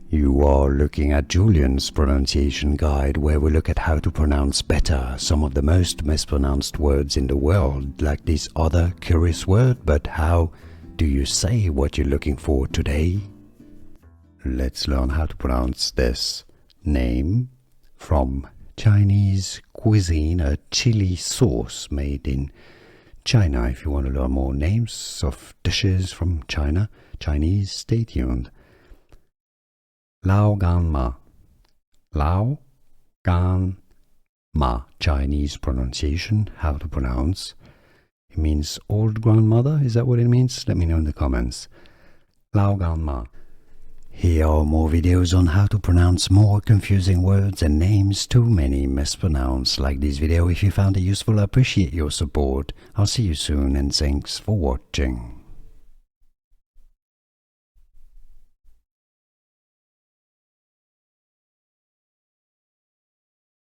You are looking at Julian's pronunciation guide, where we look at how to pronounce better some of the most mispronounced words in the world, like this other curious word. But how do you say what you're looking for today? Let's learn how to pronounce this name from Chinese cuisine, a chili sauce made in China. If you want to learn more names of dishes from Chinese, stay tuned. Lao Gan Ma. Lao Gan Ma. Chinese pronunciation, how to pronounce. It means old grandmother. Is that what it means? Let me know in the comments. Lao Gan Ma. Here are more videos on how to pronounce more confusing words and names too many mispronounced. Like this video if you found it useful. I appreciate your support. I'll see you soon and thanks for watching.